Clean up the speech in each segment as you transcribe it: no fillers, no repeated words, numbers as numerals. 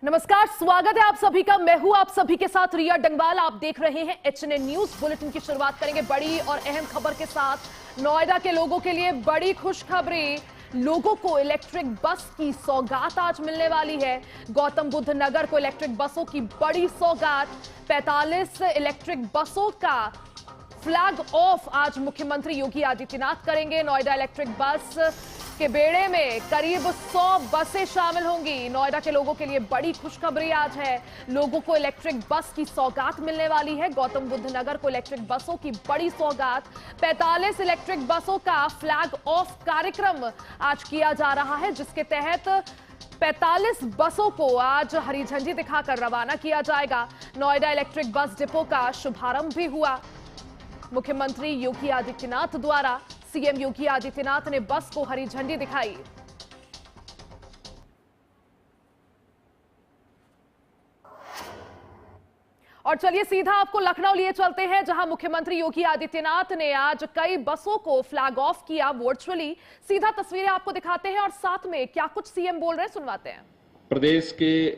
नमस्कार, स्वागत है आप सभी का। मैं हूं आप सभी के साथ रिया डंगवाल। आप देख रहे हैं HNN न्यूज। बुलेटिन की शुरुआत करेंगे बड़ी और अहम खबर के साथ। नोएडा के लोगों के लिए बड़ी खुशखबरी। लोगों को इलेक्ट्रिक बस की सौगात आज मिलने वाली है। गौतम बुद्ध नगर को इलेक्ट्रिक बसों की बड़ी सौगात। 45 इलेक्ट्रिक बसों का फ्लैग ऑफ आज मुख्यमंत्री योगी आदित्यनाथ करेंगे। नोएडा इलेक्ट्रिक बस के बेड़े में करीब 100 बसें शामिल होंगी। नोएडा के लोगों के लिए बड़ी खुशखबरी आज है। लोगों को इलेक्ट्रिक बस की सौगात मिलने वाली है। गौतम बुद्ध नगर को इलेक्ट्रिक बसों की बड़ी सौगात। 45 इलेक्ट्रिक बसों का फ्लैग ऑफ कार्यक्रम आज किया जा रहा है, जिसके तहत 45 बसों को आज हरी झंडी दिखाकर रवाना किया जाएगा। नोएडा इलेक्ट्रिक बस डिपो का शुभारंभ भी हुआ। मुख्यमंत्री योगी आदित्यनाथ द्वारा सीएम योगी आदित्यनाथ ने बस को हरी झंडी दिखाई। और चलिए सीधा आपको लखनऊ लिए चलते हैं, जहां मुख्यमंत्री योगी आदित्यनाथ ने आज कई बसों को फ्लैग ऑफ किया वर्चुअली। सीधा तस्वीरें आपको दिखाते हैं और साथ में क्या कुछ सीएम बोल रहे हैं सुनवाते हैं। प्रदेश के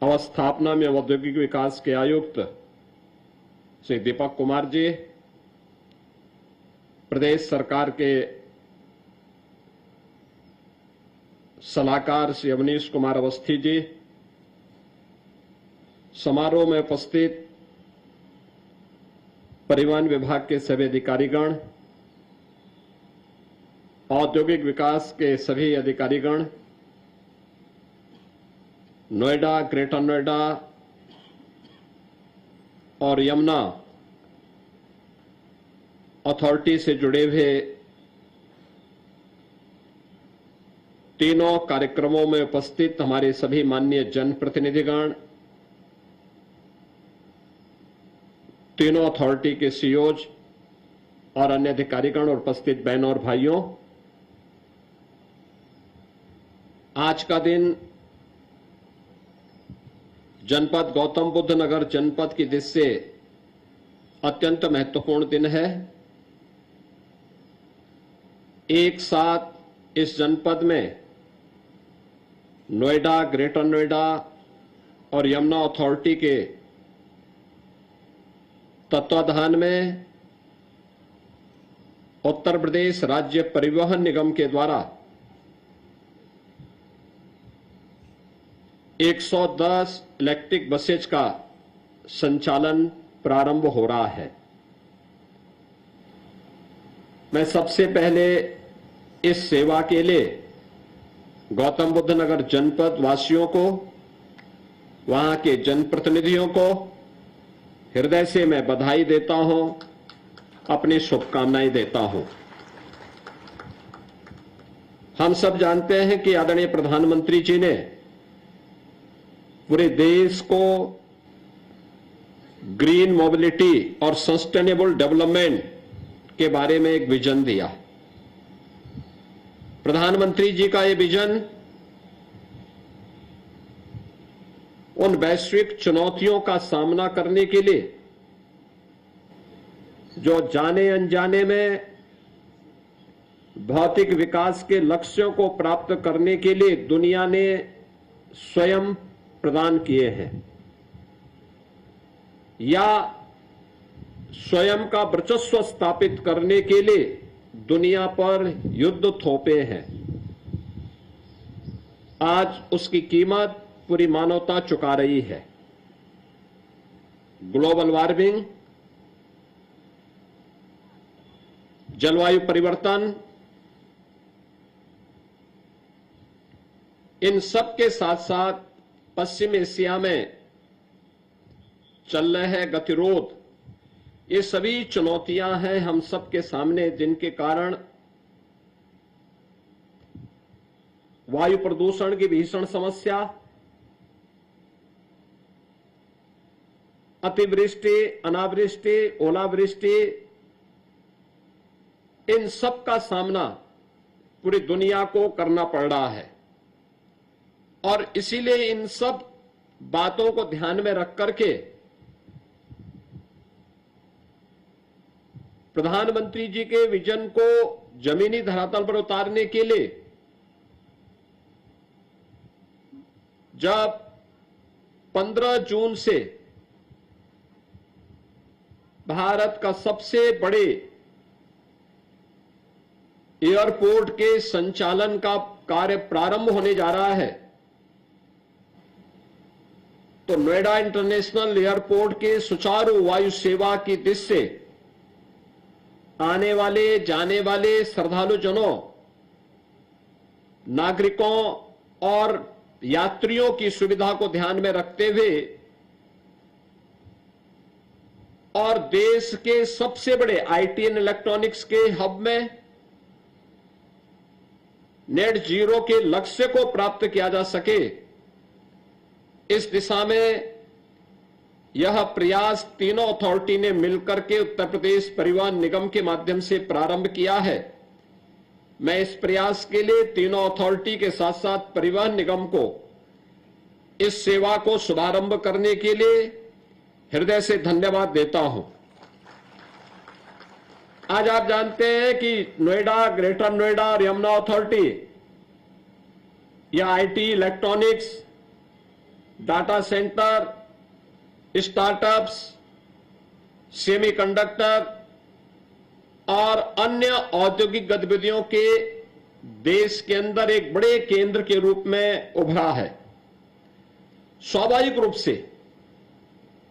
अवस्थापना में औद्योगिक विकास के आयुक्त श्री दीपक कुमार जी, प्रदेश सरकार के सलाहकार श्री अवनीश कुमार अवस्थी जी, समारोह में उपस्थित परिवहन विभाग के सभी अधिकारीगण, औद्योगिक विकास के सभी अधिकारीगण, नोएडा, ग्रेटर नोएडा और यमुना अथॉरिटी से जुड़े हुए तीनों कार्यक्रमों में उपस्थित हमारे सभी माननीय जनप्रतिनिधिगण, तीनों अथॉरिटी के सीईओज और अन्य अधिकारीगण और उपस्थित बहनों और भाइयों, आज का दिन जनपद गौतम बुद्ध नगर जनपद की दृष्टि से अत्यंत महत्वपूर्ण दिन है। एक साथ इस जनपद में नोएडा, ग्रेटर नोएडा और यमुना अथॉरिटी के तत्वाधान में उत्तर प्रदेश राज्य परिवहन निगम के द्वारा 110 इलेक्ट्रिक बसेज का संचालन प्रारंभ हो रहा है। मैं सबसे पहले इस सेवा के लिए गौतम बुद्ध नगर जनपद वासियों को, वहां के जनप्रतिनिधियों को हृदय से मैं बधाई देता हूं, अपनी शुभकामनाएं देता हूं। हम सब जानते हैं कि आदरणीय प्रधानमंत्री जी ने पूरे देश को ग्रीन मोबिलिटी और सस्टेनेबल डेवलपमेंट के बारे में एक विजन दिया। प्रधानमंत्री जी का यह विजन उन वैश्विक चुनौतियों का सामना करने के लिए जो जाने अनजाने में भौतिक विकास के लक्ष्यों को प्राप्त करने के लिए दुनिया ने स्वयं प्रदान किए हैं या स्वयं का वर्चस्व स्थापित करने के लिए दुनिया पर युद्ध थोपे हैं। आज उसकी कीमत पूरी मानवता चुका रही है। ग्लोबल वार्मिंग, जलवायु परिवर्तन, इन सब के साथ साथ पश्चिम एशिया में चल रहे गतिरोध, ये सभी चुनौतियां हैं हम सब के सामने, जिनके कारण वायु प्रदूषण की भीषण समस्या, अतिवृष्टि, अनावृष्टि, ओलावृष्टि, इन सब का सामना पूरी दुनिया को करना पड़ रहा है। और इसीलिए इन सब बातों को ध्यान में रख करके प्रधानमंत्री जी के विजन को जमीनी धरातल पर उतारने के लिए जब 15 जून से भारत का सबसे बड़े एयरपोर्ट के संचालन का कार्य प्रारंभ होने जा रहा है, तो नोएडा इंटरनेशनल एयरपोर्ट के सुचारू वायु सेवा की दृष्टि से आने वाले जाने वाले श्रद्धालुजनों, नागरिकों और यात्रियों की सुविधा को ध्यान में रखते हुए और देश के सबसे बड़े आईटी एंड इलेक्ट्रॉनिक्स के हब में नेट जीरो के लक्ष्य को प्राप्त किया जा सके, इस दिशा में यह प्रयास तीनों अथॉरिटी ने मिलकर के उत्तर प्रदेश परिवहन निगम के माध्यम से प्रारंभ किया है। मैं इस प्रयास के लिए तीनों अथॉरिटी के साथ साथ परिवहन निगम को इस सेवा को शुभारंभ करने के लिए हृदय से धन्यवाद देता हूं। आज आप जानते हैं कि नोएडा, ग्रेटर नोएडा और यमुना अथॉरिटी या IT, electronics, data centre, startups, semiconductor और अन्य औद्योगिक गतिविधियों के देश के अंदर एक बड़े केंद्र के रूप में उभरा है। स्वाभाविक रूप से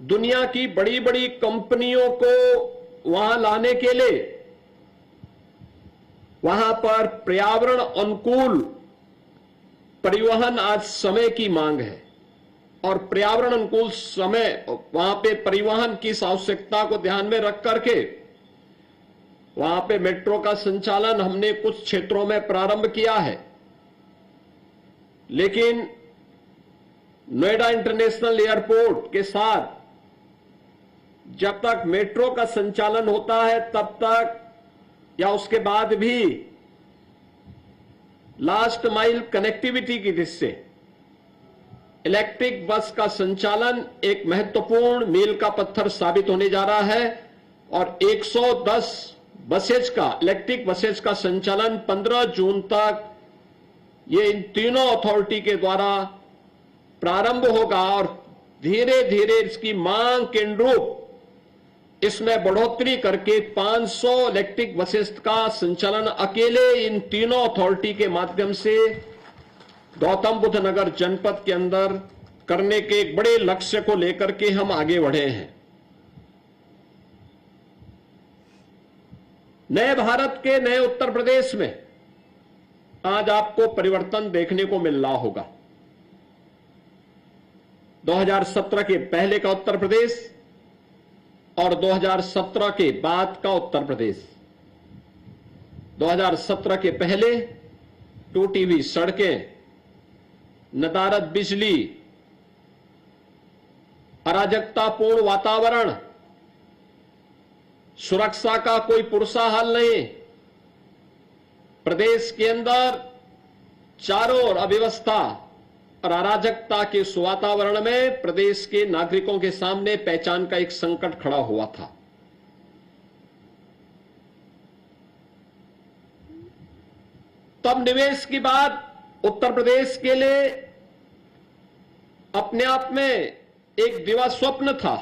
दुनिया की बड़ी बड़ी कंपनियों को वहां लाने के लिए वहां पर पर्यावरण अनुकूल परिवहन आज समय की मांग है और पर्यावरण अनुकूल समय वहां पे परिवहन की आवश्यकता को ध्यान में रख करके वहां पे मेट्रो का संचालन हमने कुछ क्षेत्रों में प्रारंभ किया है, लेकिन नोएडा इंटरनेशनल एयरपोर्ट के साथ जब तक मेट्रो का संचालन होता है तब तक या उसके बाद भी लास्ट माइल कनेक्टिविटी की दृष्टि से इलेक्ट्रिक बस का संचालन एक महत्वपूर्ण मील का पत्थर साबित होने जा रहा है और 110 बसेज का, इलेक्ट्रिक बसेज का संचालन 15 जून तक ये इन तीनों अथॉरिटी के द्वारा प्रारंभ होगा और धीरे धीरे इसकी मांग के अनुरूप इसमें बढ़ोतरी करके 500 इलेक्ट्रिक बसेस का संचालन अकेले इन तीनों अथॉरिटी के माध्यम से गौतम बुद्ध नगर जनपद के अंदर करने के एक बड़े लक्ष्य को लेकर के हम आगे बढ़े हैं। नए भारत के नए उत्तर प्रदेश में आज आपको परिवर्तन देखने को मिल रहा होगा। 2017 के पहले का उत्तर प्रदेश और 2017 के बाद का उत्तर प्रदेश। 2017 के पहले टूटी हुई सड़कें, नदारद बिजली, अराजकतापूर्ण वातावरण, सुरक्षा का कोई पुरसा हाल नहीं, प्रदेश के अंदर चारों ओर अव्यवस्था और अराजकता के इस वातावरण में प्रदेश के नागरिकों के सामने पहचान का एक संकट खड़ा हुआ था। तब निवेश की बात उत्तर प्रदेश के लिए अपने आप में एक दिवा स्वप्न था।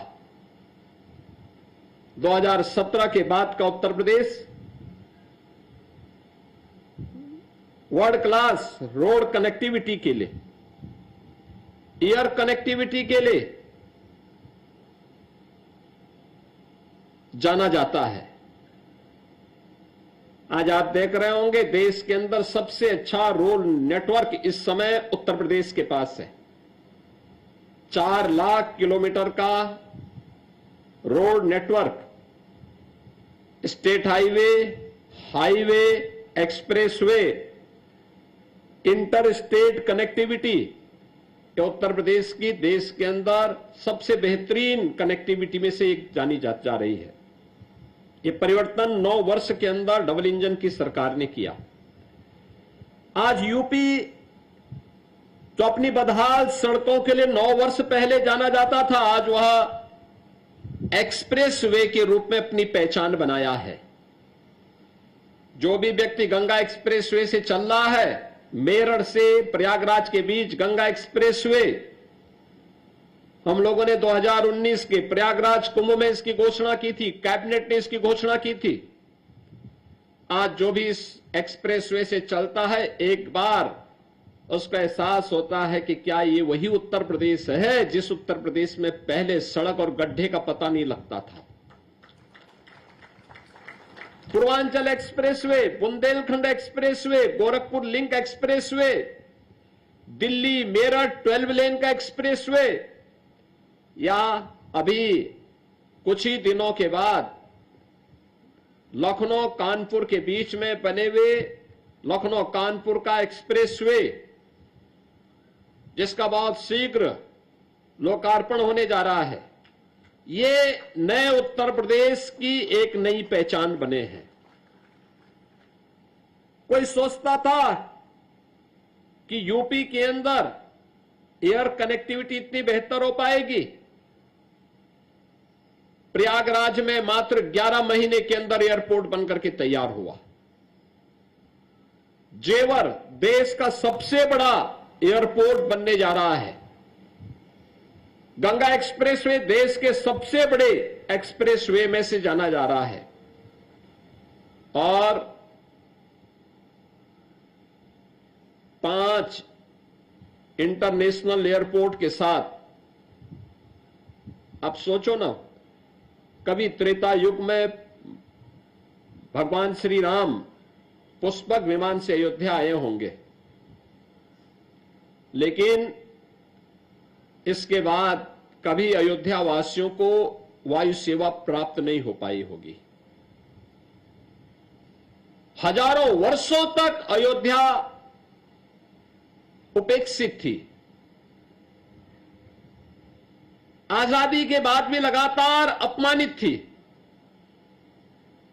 2017 के बाद का Uttar Pradesh world class road connectivity के लिए, एयर कनेक्टिविटी के लिए जाना जाता है। आज आप देख रहे होंगे देश के अंदर सबसे अच्छा रोड नेटवर्क इस समय उत्तर प्रदेश के पास है। 4 लाख किलोमीटर का road network, state highway, highway, expressway, inter state connectivity, ये उत्तर प्रदेश की देश के अंदर सबसे बेहतरीन कनेक्टिविटी में से एक जानी जा रही है। ये परिवर्तन 9 वर्ष के अंदर डबल इंजन की सरकार ने किया। आज यूपी जो अपनी बदहाल सड़कों के लिए 9 वर्ष पहले जाना जाता था, आज वह एक्सप्रेसवे के रूप में अपनी पहचान बनाया है। जो भी व्यक्ति गंगा एक्सप्रेसवे से चल रहा है मेरठ से प्रयागराज के बीच गंगा एक्सप्रेसवे हम लोगों ने 2019 के प्रयागराज कुंभ में इसकी घोषणा की थी, कैबिनेट ने इसकी घोषणा की थी। आज जो भी इस एक्सप्रेसवे से चलता है, एक बार उसका एहसास होता है कि क्या ये वही उत्तर प्रदेश है जिस उत्तर प्रदेश में पहले सड़क और गड्ढे का पता नहीं लगता था। Purvanchal expressway, Bundelkhand expressway, Gorakhpur link expressway, Delhi Meerut 12 लेन का एक्सप्रेसवे, या अभी कुछ ही दिनों के बाद लखनऊ कानपुर के बीच में बने हुए लखनऊ कानपुर का एक्सप्रेसवे, जिसका बहुत शीघ्र लोकार्पण होने जा रहा है। ये नए उत्तर प्रदेश की एक नई पहचान बने हैं। कोई सोचता था कि यूपी के अंदर एयर कनेक्टिविटी इतनी बेहतर हो पाएगी? प्रयागराज में मात्र 11 महीने के अंदर एयरपोर्ट बनकर के तैयार हुआ। जेवर देश का सबसे बड़ा एयरपोर्ट बनने जा रहा है। गंगा एक्सप्रेसवे देश के सबसे बड़े एक्सप्रेसवे में से जाना जा रहा है। और 5 इंटरनेशनल एयरपोर्ट के साथ, अब सोचो ना, कभी त्रेता युग में भगवान श्री राम पुष्पक विमान से अयोध्या आए होंगे, लेकिन इसके बाद कभी अयोध्या वासियों को वायु सेवा प्राप्त नहीं हो पाई होगी। हजारों वर्षों तक अयोध्या उपेक्षित थी। आजादी के बाद भी लगातार अपमानित थी।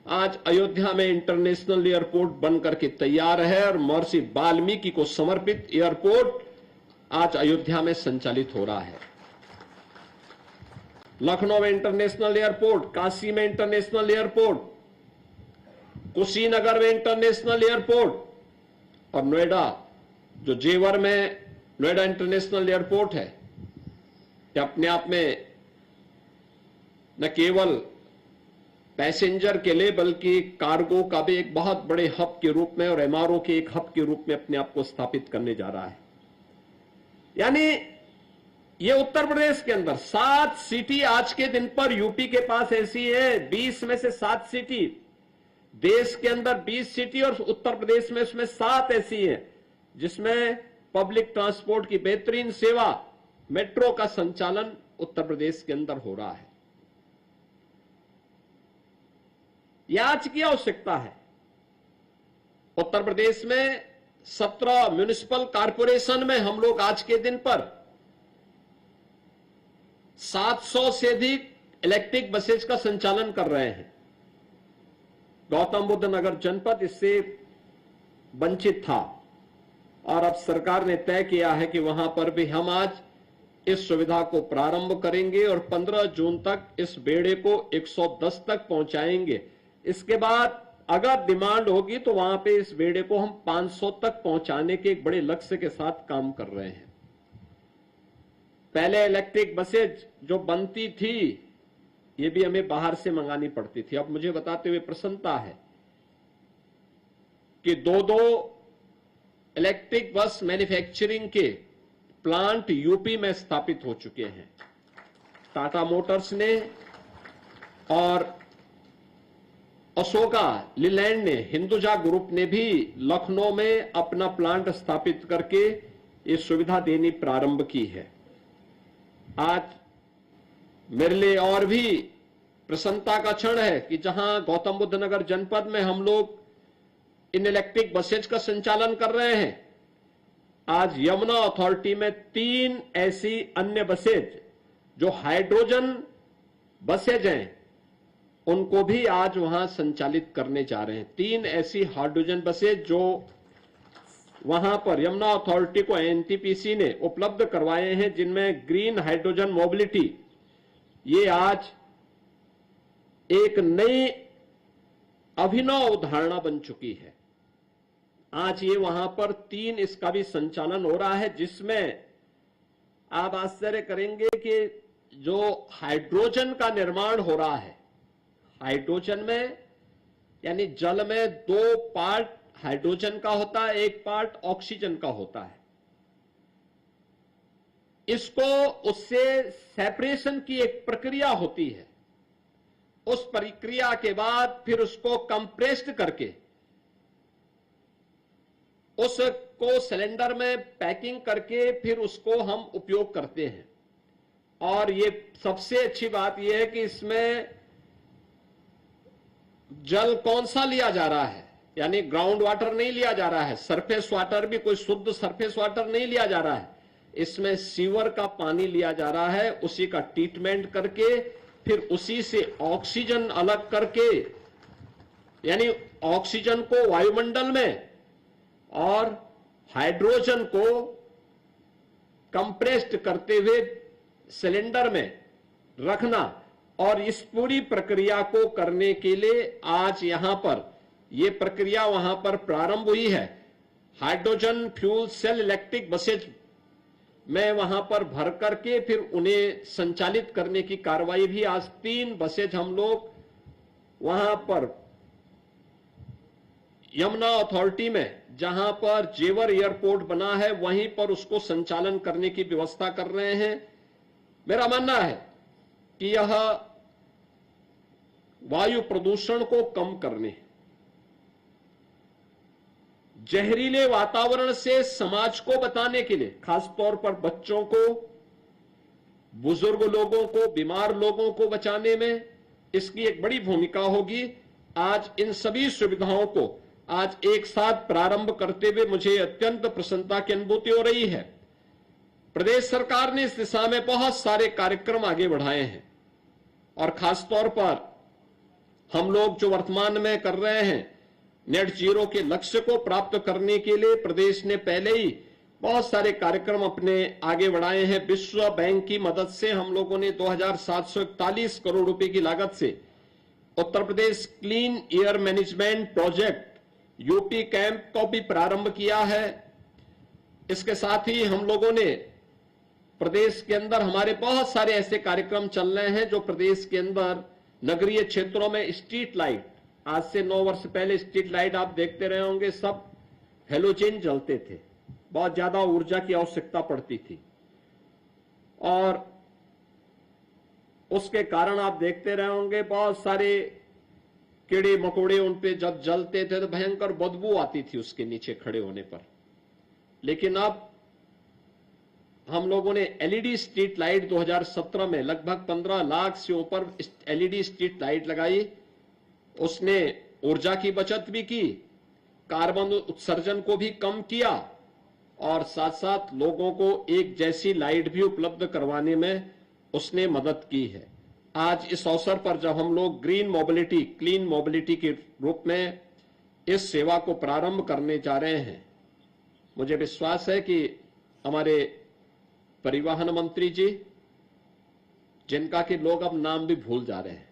आज अयोध्या में इंटरनेशनल एयरपोर्ट बनकर के तैयार है और महर्षि वाल्मीकि को समर्पित एयरपोर्ट आज अयोध्या में संचालित हो रहा है। लखनऊ में इंटरनेशनल एयरपोर्ट, काशी में इंटरनेशनल एयरपोर्ट, कुशीनगर में इंटरनेशनल एयरपोर्ट और नोएडा, जो जेवर में नोएडा इंटरनेशनल एयरपोर्ट है, ये अपने आप में न केवल पैसेंजर के लिए बल्कि कार्गो का भी एक बहुत बड़े हब के रूप में और एमआरओ के एक हब के रूप में अपने आप को स्थापित करने जा रहा है। यानी ये उत्तर प्रदेश के अंदर 7 सिटी आज के दिन पर यूपी के पास ऐसी है। 20 में से 7 सिटी, देश के अंदर 20 सिटी और उत्तर प्रदेश में उसमें 7 ऐसी है जिसमें पब्लिक ट्रांसपोर्ट की बेहतरीन सेवा, मेट्रो का संचालन उत्तर प्रदेश के अंदर हो रहा है। यह आज की आवश्यकता है। उत्तर प्रदेश में 17 म्युनिसिपल कॉरपोरेशन में हम लोग आज के दिन पर 700 से अधिक इलेक्ट्रिक बसेज का संचालन कर रहे हैं। गौतम बुद्ध नगर जनपद इससे वंचित था और अब सरकार ने तय किया है कि वहां पर भी हम आज इस सुविधा को प्रारंभ करेंगे और 15 जून तक इस बेड़े को 110 तक पहुंचाएंगे। इसके बाद अगर डिमांड होगी तो वहां पे इस बेड़े को हम 500 तक पहुंचाने के एक बड़े लक्ष्य के साथ काम कर रहे हैं। पहले इलेक्ट्रिक बसेज जो बनती थी ये भी हमें बाहर से मंगानी पड़ती थी। अब मुझे बताते हुए प्रसन्नता है कि 2 इलेक्ट्रिक बस मैन्युफैक्चरिंग के प्लांट यूपी में स्थापित हो चुके हैं। टाटा मोटर्स ने और अशोका लीलैंड ने, हिंदुजा ग्रुप ने भी लखनऊ में अपना प्लांट स्थापित करके ये सुविधा देनी प्रारंभ की है। आज मेरे लिए और भी प्रसन्नता का क्षण है कि जहां गौतम बुद्ध नगर जनपद में हम लोग इन इलेक्ट्रिक बसेज का संचालन कर रहे हैं, आज यमुना अथॉरिटी में 3 ऐसी अन्य बसेज जो हाइड्रोजन बसेज हैं उनको भी आज वहां संचालित करने जा रहे हैं। 3 ऐसी हाइड्रोजन बसेज जो वहां पर यमुना अथॉरिटी को एनटीपीसी ने उपलब्ध करवाए हैं, जिनमें ग्रीन हाइड्रोजन मोबिलिटी ये आज एक नई अभिनव अवधारणा बन चुकी है। आज ये वहां पर 3 इसका भी संचालन हो रहा है, जिसमें आप आश्चर्य करेंगे कि जो हाइड्रोजन का निर्माण हो रहा है, हाइड्रोजन में यानी जल में 2 पार्ट हाइड्रोजन का होता है, 1 पार्ट ऑक्सीजन का होता है। इसको उससे सेपरेशन की एक प्रक्रिया होती है। उस प्रक्रिया के बाद फिर उसको कंप्रेस्ड करके उसको सिलेंडर में पैकिंग करके फिर उसको हम उपयोग करते हैं। और ये सबसे अच्छी बात यह है कि इसमें जल कौन सा लिया जा रहा है, यानी ग्राउंड वाटर नहीं लिया जा रहा है, सरफेस वाटर भी कोई शुद्ध सरफेस वाटर नहीं लिया जा रहा है। इसमें सीवर का पानी लिया जा रहा है, उसी का ट्रीटमेंट करके फिर उसी से ऑक्सीजन अलग करके, यानी ऑक्सीजन को वायुमंडल में और हाइड्रोजन को कंप्रेस्ड करते हुए सिलेंडर में रखना। और इस पूरी प्रक्रिया को करने के लिए आज यहां पर यह प्रक्रिया वहां पर प्रारंभ हुई है। Hydrogen fuel cell electric buses में वहां पर भर करके फिर उन्हें संचालित करने की कार्रवाई भी आज 3 बसेज हम लोग वहां पर यमुना अथॉरिटी में, जहां पर जेवर एयरपोर्ट बना है, वहीं पर उसको संचालन करने की व्यवस्था कर रहे हैं। मेरा मानना है कि यह वायु प्रदूषण को कम करने, जहरीले वातावरण से समाज को बचाने के लिए, खासतौर पर बच्चों को, बुजुर्ग लोगों को, बीमार लोगों को बचाने में इसकी एक बड़ी भूमिका होगी। आज इन सभी सुविधाओं को आज एक साथ प्रारंभ करते हुए मुझे अत्यंत प्रसन्नता की अनुभूति हो रही है। प्रदेश सरकार ने इस दिशा में बहुत सारे कार्यक्रम आगे बढ़ाए हैं और खासतौर पर हम लोग जो वर्तमान में कर रहे हैं, नेट जीरो के लक्ष्य को प्राप्त करने के लिए प्रदेश ने पहले ही बहुत सारे कार्यक्रम अपने आगे बढ़ाए हैं। विश्व बैंक की मदद से हम लोगों ने 2741 करोड़ रुपए की लागत से Uttar Pradesh clean air management project UP camp को भी प्रारंभ किया है। इसके साथ ही हम लोगों ने प्रदेश के अंदर हमारे बहुत सारे ऐसे कार्यक्रम चल रहे हैं जो प्रदेश के अंदर नगरीय क्षेत्रों में स्ट्रीट लाइट, आज से 9 वर्ष पहले स्ट्रीट लाइट आप देखते रहे होंगे, सब हेलोजन जलते थे, बहुत ज्यादा ऊर्जा की आवश्यकता पड़ती थी और उसके कारण आप देखते रहे होंगे बहुत सारे कीड़े मकोड़े उन पे जब जलते थे तो भयंकर बदबू आती थी उसके नीचे खड़े होने पर। लेकिन अब हम लोगों ने एलईडी स्ट्रीट लाइट 2017 में लगभग 15 लाख से ऊपर एलईडी स्ट्रीट लाइट लगाई। उसने ऊर्जा की बचत भी की, कार्बन उत्सर्जन को भी कम किया और साथ साथ लोगों को एक जैसी लाइट भी उपलब्ध करवाने में उसने मदद की है। आज इस अवसर पर जब हम लोग ग्रीन मोबिलिटी, क्लीन मोबिलिटी के रूप में इस सेवा को प्रारंभ करने जा रहे हैं, मुझे विश्वास है कि हमारे परिवहन मंत्री जी, जिनका कि लोग अब नाम भी भूल जा रहे हैं,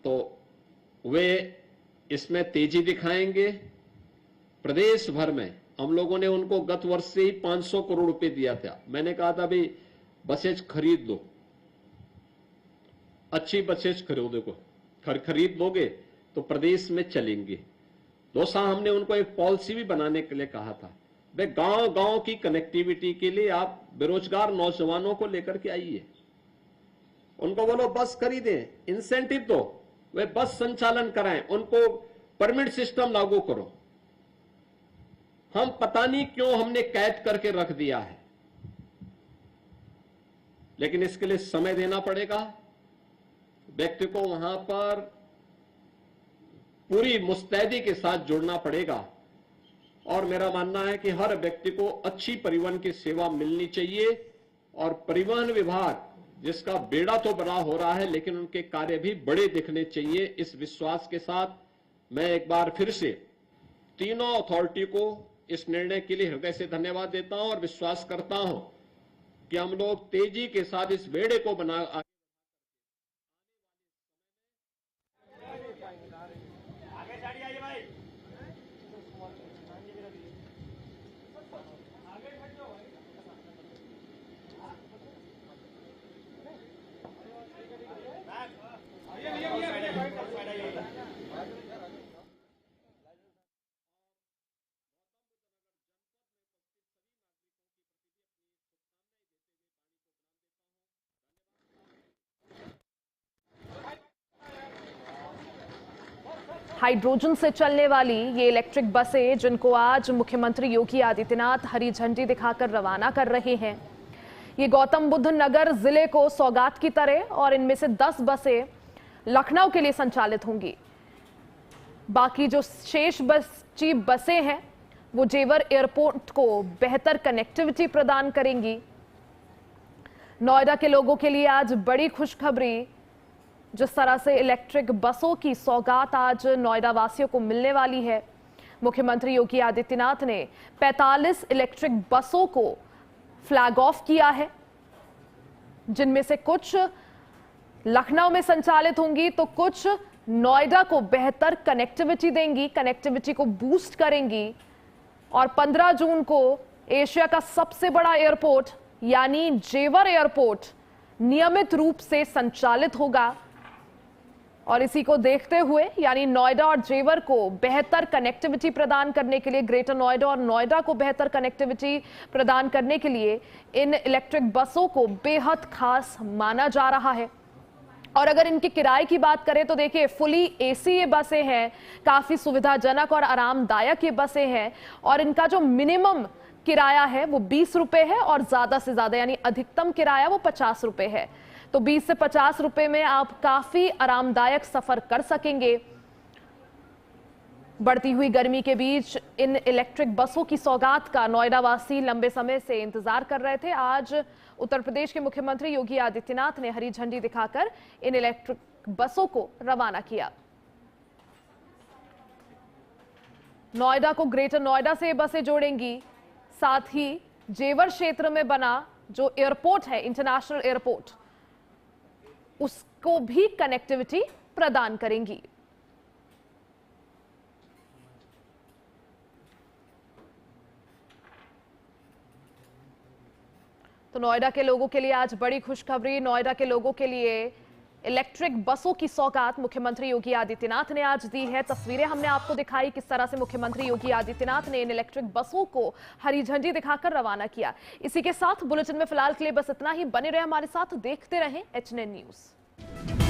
तो वे इसमें तेजी दिखाएंगे। प्रदेश भर में हम लोगों ने उनको गत वर्ष से ही 500 करोड़ रुपए दिया था। मैंने कहा था भाई बसेज खरीद लो, अच्छी बसेज खरीदो, खरीद लोगे तो प्रदेश में चलेंगे। दोसा हमने उनको एक पॉलिसी भी बनाने के लिए कहा था, वे गांव गांव की कनेक्टिविटी के लिए आप बेरोजगार नौजवानों को लेकर के आइए, उनको बोलो बस खरीदें, इंसेंटिव दो, वे बस संचालन कराएं, उनको परमिट सिस्टम लागू करो। हम पता नहीं क्यों हमने कैद करके रख दिया है, लेकिन इसके लिए समय देना पड़ेगा, व्यक्ति को वहां पर पूरी मुस्तैदी के साथ जुड़ना पड़ेगा। और मेरा मानना है कि हर व्यक्ति को अच्छी परिवहन की सेवा मिलनी चाहिए और परिवहन विभाग, जिसका बेड़ा तो बड़ा हो रहा है लेकिन उनके कार्य भी बड़े दिखने चाहिए। इस विश्वास के साथ मैं एक बार फिर से तीनों अथॉरिटी को इस निर्णय के लिए हृदय से धन्यवाद देता हूं और विश्वास करता हूं कि हम लोग तेजी के साथ इस बेड़े को बना आगे साड़ी आइए भाई। हाइड्रोजन से चलने वाली ये इलेक्ट्रिक बसें, जिनको आज मुख्यमंत्री योगी आदित्यनाथ हरी झंडी दिखाकर रवाना कर रहे हैं, ये गौतम बुद्ध नगर जिले को सौगात की तरह, और इनमें से 10 बसें लखनऊ के लिए संचालित होंगी। बाकी जो शेष बसें हैं वो जेवर एयरपोर्ट को बेहतर कनेक्टिविटी प्रदान करेंगी। नोएडा के लोगों के लिए आज बड़ी खुशखबरी, जिस तरह से इलेक्ट्रिक बसों की सौगात आज नोएडा वासियों को मिलने वाली है। मुख्यमंत्री योगी आदित्यनाथ ने 45 इलेक्ट्रिक बसों को फ्लैग ऑफ किया है, जिनमें से कुछ लखनऊ में संचालित होंगी तो कुछ नोएडा को बेहतर कनेक्टिविटी देंगी, कनेक्टिविटी को बूस्ट करेंगी। और 15 जून को एशिया का सबसे बड़ा एयरपोर्ट यानी जेवर एयरपोर्ट नियमित रूप से संचालित होगा, और इसी को देखते हुए यानी नोएडा और जेवर को बेहतर कनेक्टिविटी प्रदान करने के लिए, ग्रेटर नोएडा और नोएडा को बेहतर कनेक्टिविटी प्रदान करने के लिए इन इलेक्ट्रिक बसों को बेहद खास माना जा रहा है। और अगर इनके किराए की बात करें तो देखिए, फुली एसी ये बसें हैं, काफी सुविधाजनक और आरामदायक ये बसें हैं, और इनका जो मिनिमम किराया है वो 20 रुपए है, और ज्यादा से ज्यादा यानी अधिकतम किराया वो 50 रुपए है। तो 20 से 50 रुपए में आप काफी आरामदायक सफर कर सकेंगे। बढ़ती हुई गर्मी के बीच इन इलेक्ट्रिक बसों की सौगात का नोएडा वासी लंबे समय से इंतजार कर रहे थे। आज उत्तर प्रदेश के मुख्यमंत्री योगी आदित्यनाथ ने हरी झंडी दिखाकर इन इलेक्ट्रिक बसों को रवाना किया। नोएडा को ग्रेटर नोएडा से बसें जोड़ेंगी, साथ ही जेवर क्षेत्र में बना जो एयरपोर्ट है, इंटरनेशनल एयरपोर्ट, उसको भी कनेक्टिविटी प्रदान करेंगी। तो नोएडा के लोगों के लिए आज बड़ी खुशखबरी, नोएडा के लोगों के लिए इलेक्ट्रिक बसों की सौगात मुख्यमंत्री योगी आदित्यनाथ ने आज दी है। तस्वीरें हमने आपको दिखाई किस तरह से मुख्यमंत्री योगी आदित्यनाथ ने इन इलेक्ट्रिक बसों को हरी झंडी दिखाकर रवाना किया। इसी के साथ बुलेटिन में फिलहाल के लिए बस इतना ही। बने रहे हमारे साथ, देखते रहें HNN न्यूज।